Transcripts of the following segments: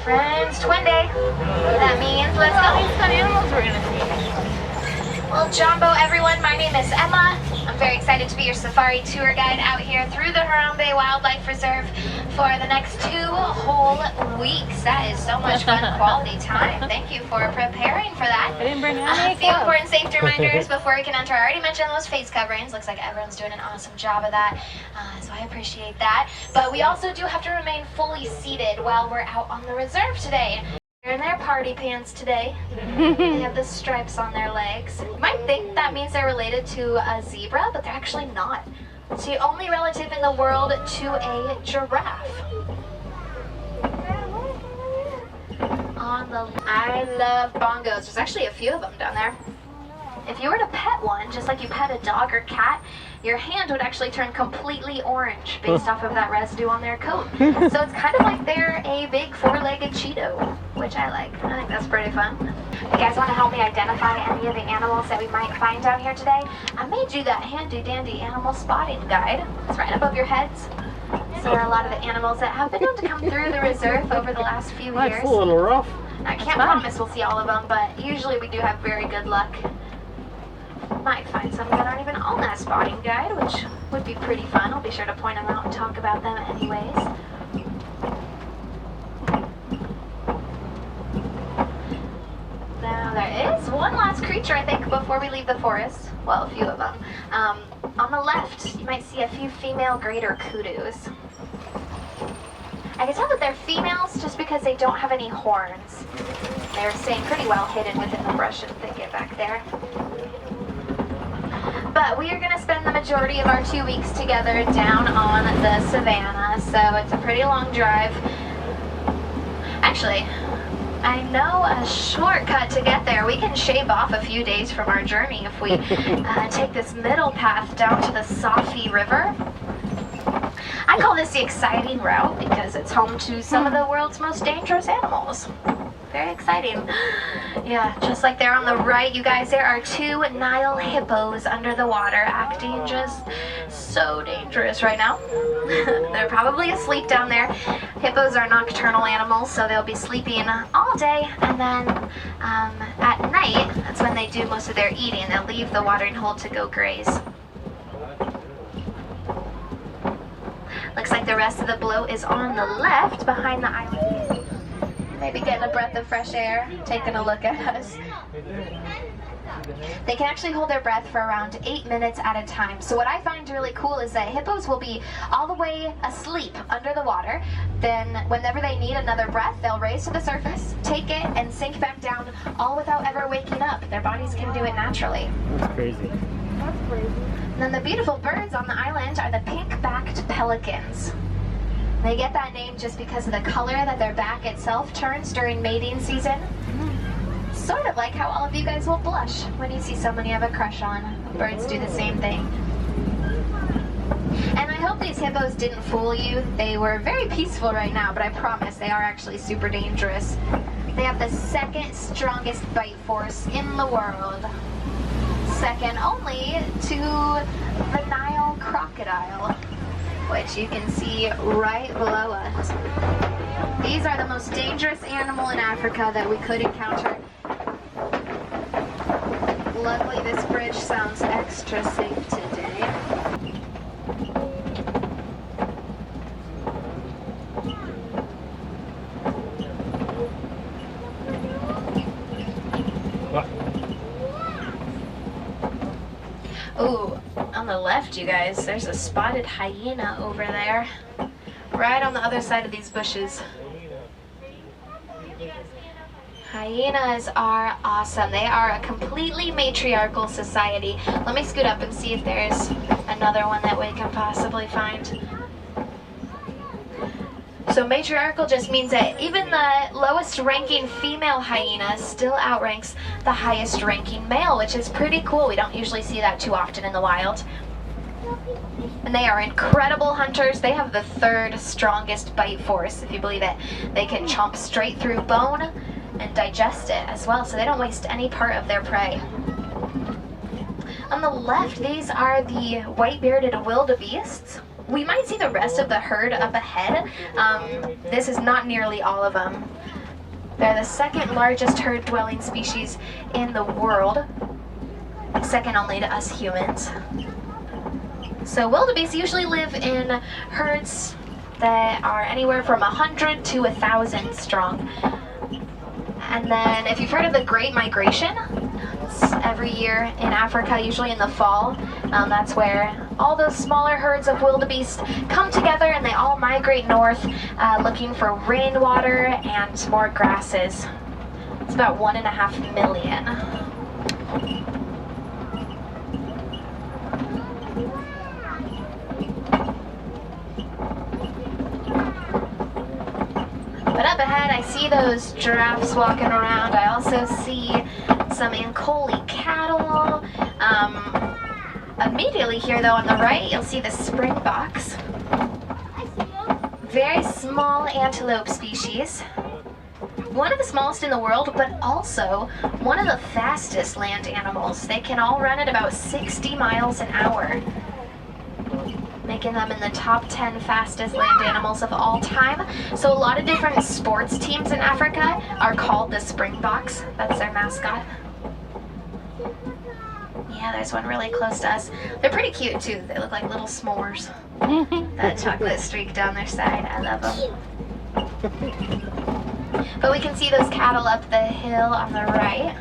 Friends, twin day. That means let's go. These fun animals we're gonna see. Well, Jumbo, everyone, my name is Emma. I'm very excited to be your safari tour guide out here through the Harambe Wildlife Reserve for the next 2 whole weeks. That is so much fun quality time. Thank you for preparing for that. I didn't bring A any few gloves. important safety reminders before we can enter. I already mentioned those face coverings. Looks like everyone's doing an awesome job of that, so I appreciate that. But we also do have to remain fully seated while we're out on the reserve today. They're in their party pants today. They have the stripes on their legs. You might think that means they're related to a zebra, but they're actually not. It's the only relative in the world to a giraffe. I love bongos. There's actually a few of them down there. If you were to pet one, just like you pet a dog or cat, your hand would actually turn completely orange based off of that residue on their coat. So it's kind of like they're a big 4-legged Cheeto, which I like. I think that's pretty fun. You guys want to help me identify any of the animals that we might find down here today? I made you that handy-dandy animal spotting guide. It's right above your heads. So there are a lot of the animals that have been known to come through the reserve over the last few years. It's a little rough. I can't promise we'll see all of them, but usually we do have very good luck. Might find some that aren't even on that spotting guide, which would be pretty fun. I'll be sure to point them out and talk about them anyways. Now there is one last creature, I think, before we leave the forest. Well, a few of them. On the left, you might see a few female greater kudus. I can tell that they're females just because they don't have any horns. They're staying pretty well hidden within the brush and thicket back there. But we are going to spend the majority of our 2 weeks together down on the Savannah, so it's a pretty long drive. Actually, I know a shortcut to get there. We can shave off a few days from our journey if we take this middle path down to the Safi River. I call this the exciting route because it's home to some of the world's most dangerous animals. Very exciting. Yeah, just like there on the right, you guys, there are 2 Nile hippos under the water acting just so dangerous right now. They're probably asleep down there. Hippos are nocturnal animals, so they'll be sleeping all day, and then at night, that's when they do most of their eating. They'll leave the watering hole to go graze. Looks like the rest of the bloat is on the left behind the island. Maybe getting a breath of fresh air, taking a look at us. They can actually hold their breath for around 8 minutes at a time. So what I find really cool is that hippos will be all the way asleep under the water. Then whenever they need another breath, they'll raise to the surface, take it, and sink back down, all without ever waking up. Their bodies can do it naturally. That's crazy. That's crazy. And then the beautiful birds on the island are the pink-backed pelicans. They get that name just because of the color that their back itself turns during mating season. Sort of like how all of you guys will blush when you see someone you have a crush on. Birds do the same thing. And I hope these hippos didn't fool you. They were very peaceful right now, but I promise they are actually super dangerous. They have the 2nd strongest bite force in the world. Second only to the Nile crocodile, which you can see right below us. These are the most dangerous animal in Africa that we could encounter. Luckily, this bridge sounds extra safe today. Ooh, on the left, you guys, there's a spotted hyena over there, right on the other side of these bushes. Hyenas are awesome. They are a completely matriarchal society. Let me scoot up and see if there's another one that we can possibly find. So matriarchal just means that even the lowest ranking female hyena still outranks the highest ranking male, which is pretty cool. We don't usually see that too often in the wild. And they are incredible hunters. They have the 3rd strongest bite force, if you believe it. They can chomp straight through bone and digest it as well, so they don't waste any part of their prey. On the left, these are the white-bearded wildebeests. We might see the rest of the herd up ahead. This is not nearly all of them. They're the second largest herd-dwelling species in the world, second only to us humans. So wildebeest usually live in herds that are anywhere from 100 to 1,000 strong. And then if you've heard of the Great Migration, it's every year in Africa, usually in the fall. That's where all those smaller herds of wildebeest come together and they all migrate north looking for rainwater and more grasses. It's about 1.5 million. But up ahead, I see those giraffes walking around. I also see some Ankoli cattle. Immediately here, though, on the right, you'll see the springboks. Very small antelope species. One of the smallest in the world, but also one of the fastest land animals. They can all run at about 60 miles an hour, making them in the top 10 fastest land animals of all time. So a lot of different sports teams in Africa are called the Springboks. That's their mascot. Yeah, there's one really close to us. They're pretty cute too. They look like little s'mores. That chocolate streak down their side. I love them. But we can see those cattle up the hill on the right.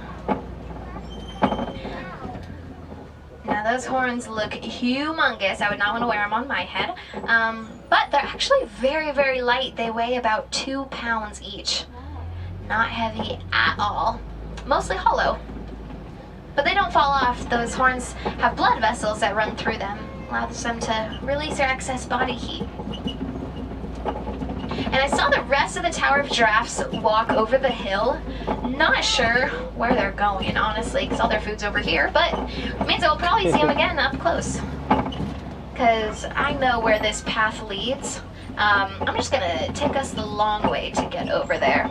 Now those horns look humongous. I would not want to wear them on my head. But they're actually very, very light. They weigh about 2 pounds each. Not heavy at all. Mostly hollow. But they don't fall off. Those horns have blood vessels that run through them. Allows them to release their excess body heat. And I saw the rest of the Tower of Giraffes walk over the hill. Not sure where they're going, honestly, because all their food's over here, but it means I'll probably see them again up close. Because I know where this path leads. I'm just gonna take us the long way to get over there.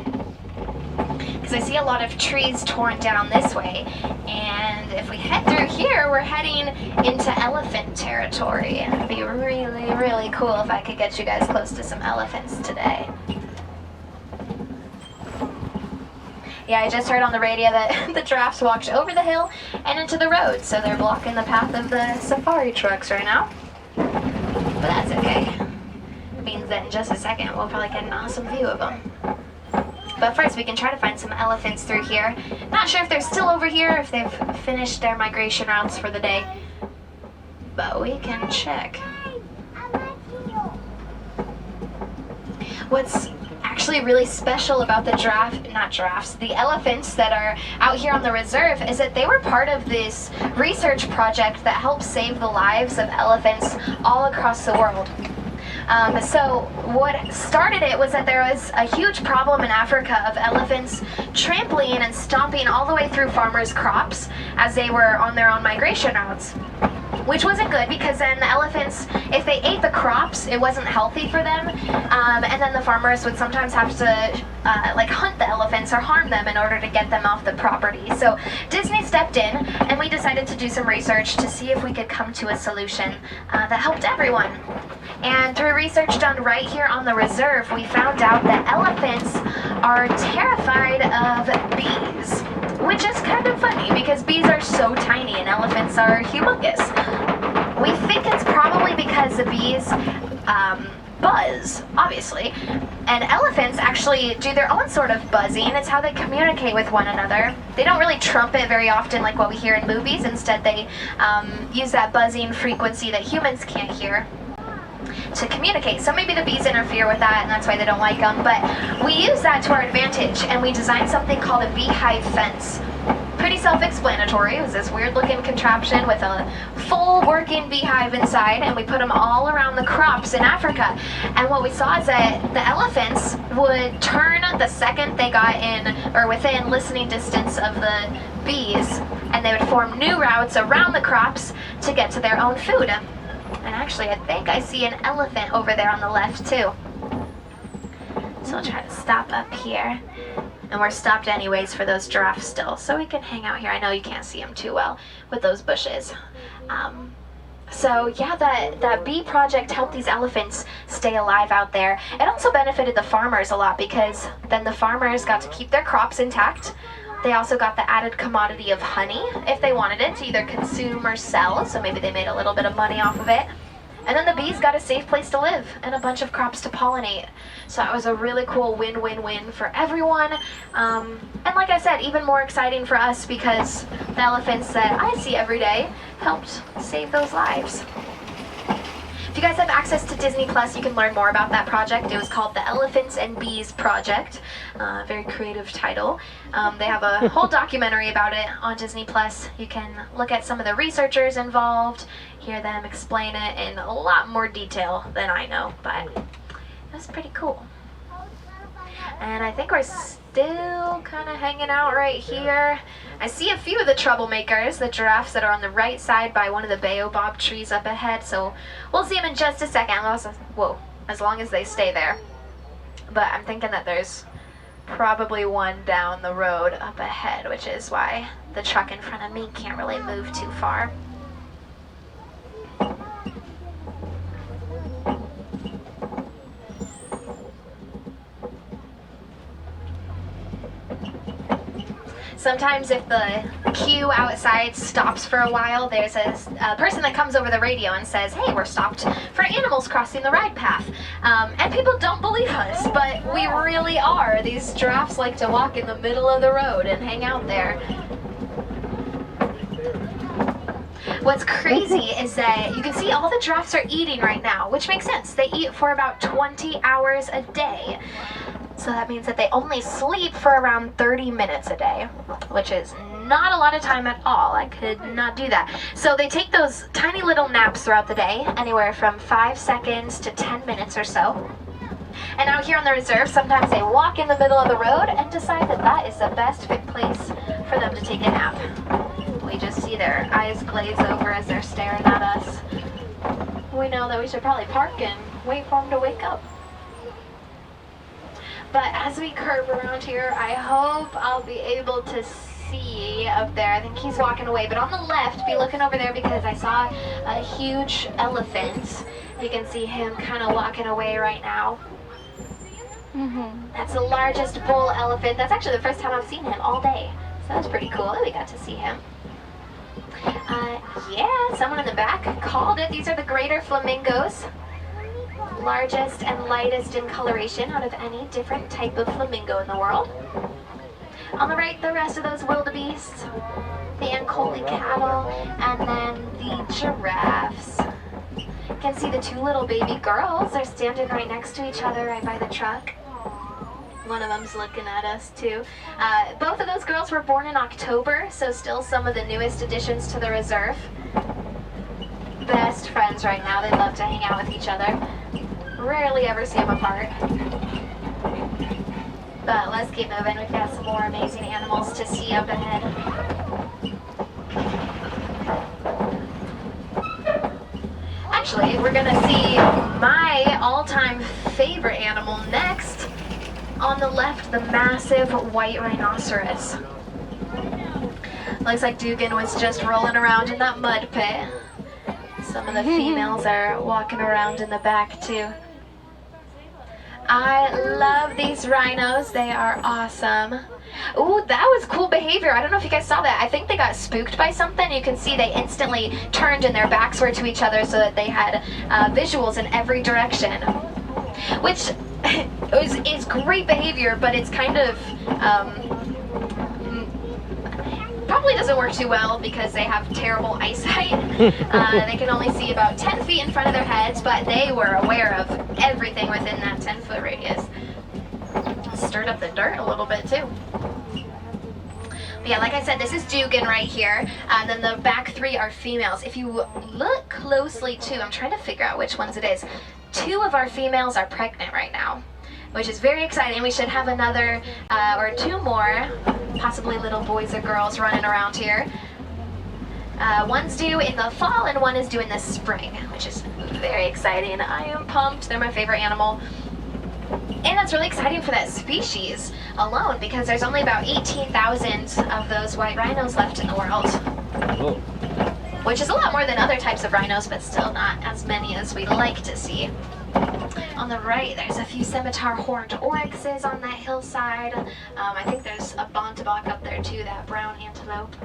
Because I see a lot of trees torn down this way, and if we head through here, we're heading into elephant territory. It'd be really, really cool if I could get you guys close to some elephants today. Yeah, I just heard on the radio that the giraffes walked over the hill and into the road, so they're blocking the path of the safari trucks right now. But that's okay. It means that in just a second, we'll probably get an awesome view of them. But first, we can try to find some elephants through here. Not sure if they're still over here, if they've finished their migration routes for the day. But we can check. What's actually really special about the the elephants that are out here on the reserve is that they were part of this research project that helps save the lives of elephants all across the world. So what started it was that there was a huge problem in Africa of elephants trampling and stomping all the way through farmers' crops as they were on their own migration routes. Which wasn't good because then the elephants, if they ate the crops, it wasn't healthy for them. And then the farmers would sometimes have to hunt the elephants or harm them in order to get them off the property. So Disney stepped in and we decided to do some research to see if we could come to a solution that helped everyone. And through research done right here on the reserve, we found out that elephants are terrified of bees. Which is kind of funny because bees are so tiny and elephants are humongous. We think it's probably because the bees buzz, obviously. And elephants actually do their own sort of buzzing. It's how they communicate with one another. They don't really trumpet very often like what we hear in movies. Instead, they use that buzzing frequency that humans can't hear to communicate. So maybe the bees interfere with that and that's why they don't like them, but we use that to our advantage and we designed something called a beehive fence. Pretty self-explanatory. It was this weird looking contraption with a full working beehive inside and we put them all around the crops in Africa. And what we saw is that the elephants would turn the second they got in or within listening distance of the bees, and they would form new routes around the crops to get to their own food. And actually, I think I see an elephant over there on the left, too. So I'll try to stop up here. And we're stopped anyways for those giraffes still, so we can hang out here. I know you can't see them too well with those bushes. So yeah, that bee project helped these elephants stay alive out there. It also benefited the farmers a lot because then the farmers got to keep their crops intact. They also got the added commodity of honey if they wanted it to either consume or sell, so maybe they made a little bit of money off of it. And then the bees got a safe place to live and a bunch of crops to pollinate. So that was a really cool win-win-win for everyone. And like I said, even more exciting for us because the elephants that I see every day helped save those lives. If you guys have access to Disney Plus, you can learn more about that project. It was called the Elephants and Bees Project. Very creative title. They have a whole documentary about it on Disney Plus. You can look at some of the researchers involved, hear them explain it in a lot more detail than I know, but it was pretty cool. And I think we're still kind of hanging out right here. I see a few of the troublemakers, the giraffes that are on the right side by one of the baobab trees up ahead, so we'll see them in just a second. Whoa, as long as they stay there. But I'm thinking that there's probably one down the road up ahead, which is why the truck in front of me can't really move too far. Sometimes if the queue outside stops for a while, there's a person that comes over the radio and says, hey, we're stopped for animals crossing the ride path. And people don't believe us, but we really are. These giraffes like to walk in the middle of the road and hang out there. What's crazy is that you can see all the giraffes are eating right now, which makes sense. They eat for about 20 hours a day. So that means that they only sleep for around 30 minutes a day, which is not a lot of time at all. I could not do that. So they take those tiny little naps throughout the day, anywhere from 5 seconds to 10 minutes or so. And out here on the reserve, sometimes they walk in the middle of the road and decide that that is the best fit place for them to take a nap. We just see their eyes glaze over as they're staring at us. We know that we should probably park and wait for them to wake up. But as we curve around here, I hope I'll be able to see up there. I think he's walking away. But on the left, be looking over there because I saw a huge elephant. You can see him kind of walking away right now. That's the largest bull elephant. That's actually the first time I've seen him all day. So that's pretty cool that we got to see him. Yeah, someone in the back called it. These are the greater flamingos. Largest and lightest in coloration out of any different type of flamingo in the world. On the right, the rest of those wildebeests, the Ankole cattle, and then the giraffes. You can see the two little baby girls. They're standing right next to each other right by the truck. One of them's looking at us too. Both of those girls were born in October, so still some of the newest additions to the reserve. Best friends right now. They love to hang out with each other. Rarely ever see them apart. But let's keep moving. We've got some more amazing animals to see up ahead. Actually, we're gonna see my all-time favorite animal next. On the left, the massive white rhinoceros. Looks like Dugan was just rolling around in that mud pit. Some of the females are walking around in the back too. I love these rhinos. They are awesome. Ooh, that was cool behavior. I don't know if you guys saw that. I think they got spooked by something. You can see they instantly turned and their backs were to each other so that they had visuals in every direction. Which is great behavior, but it's kind of probably doesn't work too well because they have terrible eyesight. They can only see about 10 feet in front of their heads, but they were aware of everything within that 10-foot radius. Stirred up the dirt a little bit too. But yeah, like I said, this is Dugan right here. And then the back three are females. If you look closely too, I'm trying to figure out which ones it is. 2 of our females are pregnant right now, which is very exciting. We should have another or 2 more, possibly little boys or girls running around here. One's due in the fall and one is due in the spring, which is very exciting. I am pumped. They're my favorite animal. And that's really exciting for that species alone because there's only about 18,000 of those white rhinos left in the world. Oh. Which is a lot more than other types of rhinos, but still not as many as we'd like to see. On the right, there's a few scimitar horned oryxes on that hillside. I think there's a bontebok up there too, that brown antelope.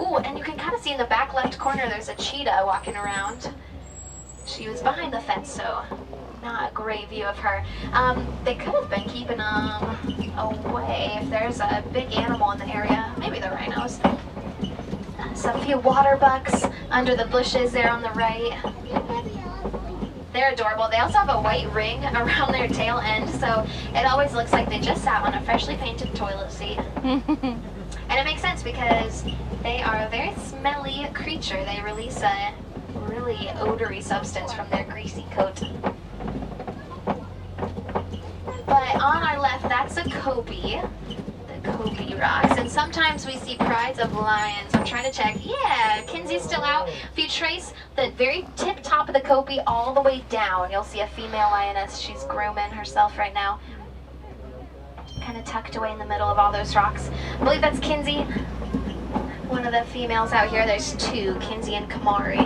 Ooh, and you can kind of see in the back left corner there's a cheetah walking around. She was behind the fence, so not a great view of her. They could have been keeping them away if there's a big animal in the area. Maybe the rhinos. Some few water bucks under the bushes there on the right. They're adorable. They also have a white ring around their tail end, so it always looks like they just sat on a freshly painted toilet seat. And it makes sense because they are a very smelly creature. They release a really odory substance from their greasy coat. But on our left, that's a copy. Kobe rocks, and sometimes we see prides of lions. I'm trying to check. Yeah, Kinsey's still out. If you trace the very tip top of the Kobe all the way down, you'll see a female lioness. She's grooming herself right now. Kind of tucked away in the middle of all those rocks. I believe that's Kinsey. One of the females out here. There's two, Kinsey and Kamari.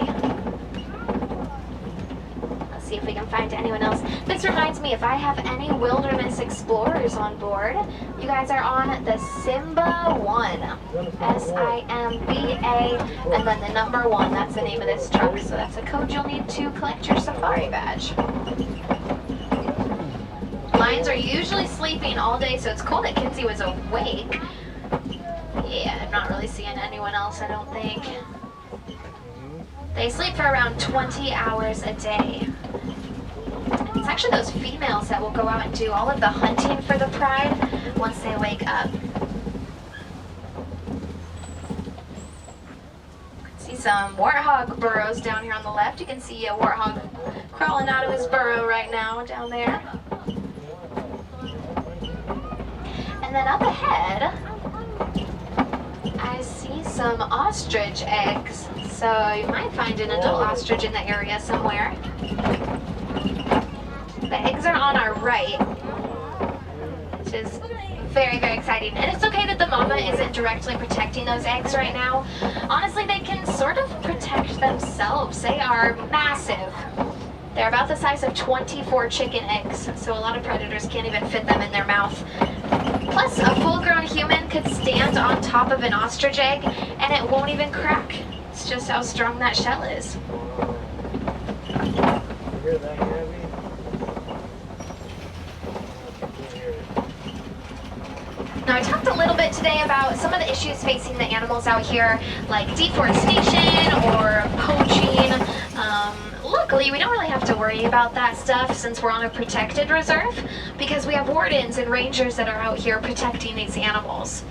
See if we can find anyone else. This reminds me, if I have any wilderness explorers on board, you guys are on the Simba 1. S-I-M-B-A, and then the number 1. That's the name of this truck. So that's a code you'll need to collect your safari badge. Lions are usually sleeping all day, so it's cool that Kinsey was awake. Yeah, I'm not really seeing anyone else, I don't think. They sleep for around 20 hours a day. It's actually those females that will go out and do all of the hunting for the pride once they wake up. See some warthog burrows down here on the left. You can see a warthog crawling out of his burrow right now down there. And then up ahead, I see some ostrich eggs. So you might find an adult ostrich in the area somewhere. The eggs are on our right, which is very, very exciting. And it's okay that the mama isn't directly protecting those eggs right now. Honestly, they can sort of protect themselves. They are massive. They're about the size of 24 chicken eggs, so a lot of predators can't even fit them in their mouth. Plus, a full-grown human could stand on top of an ostrich egg and it won't even crack. It's just how strong that shell is. Now, I talked a little bit today about some of the issues facing the animals out here, like deforestation or poaching. Luckily, we don't really have to worry about that stuff since we're on a protected reserve because we have wardens and rangers that are out here protecting these animals.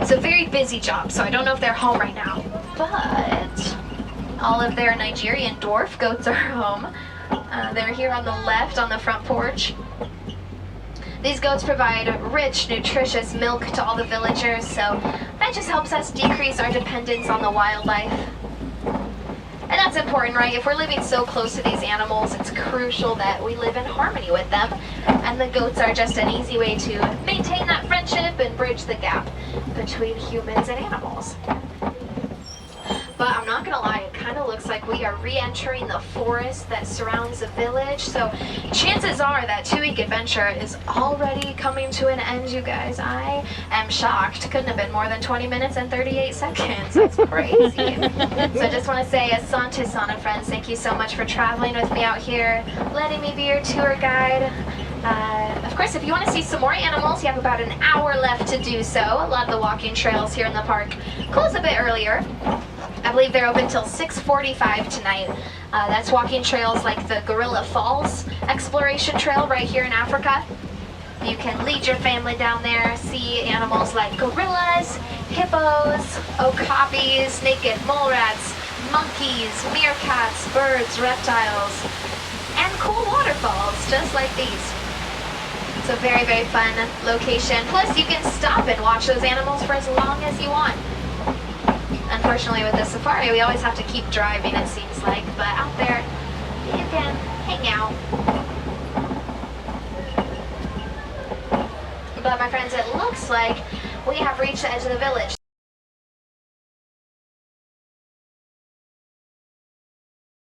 It's a very busy job, so I don't know if they're home right now, but all of their Nigerian dwarf goats are home. They're here on the left on the front porch. These goats provide rich, nutritious milk to all the villagers, so that just helps us decrease our dependence on the wildlife. And that's important, right? If we're living so close to these animals, it's crucial that we live in harmony with them. And the goats are just an easy way to maintain that friendship and bridge the gap between humans and animals. But I'm not gonna lie, it kind of looks like we are re-entering the forest that surrounds the village. So chances are that 2-week adventure is already coming to an end, you guys. I am shocked. Couldn't have been more than 20 minutes and 38 seconds. That's crazy. So I just want to say, Asante Sana friends, thank you so much for traveling with me out here, letting me be your tour guide. Of course, if you want to see some more animals, you have about an hour left to do so. A lot of the walking trails here in the park close a bit earlier. I believe they're open till 6:45 tonight. That's walking trails like the Gorilla Falls Exploration Trail right here in Africa. You can lead your family down there, see animals like gorillas, hippos, okapis, naked mole rats, monkeys, meerkats, birds, reptiles, and cool waterfalls just like these. It's a very, very fun location. Plus, you can stop and watch those animals for as long as you want. Unfortunately, with the safari, we always have to keep driving, it seems like, but out there, you can hang out. looks like we have reached the edge of the village.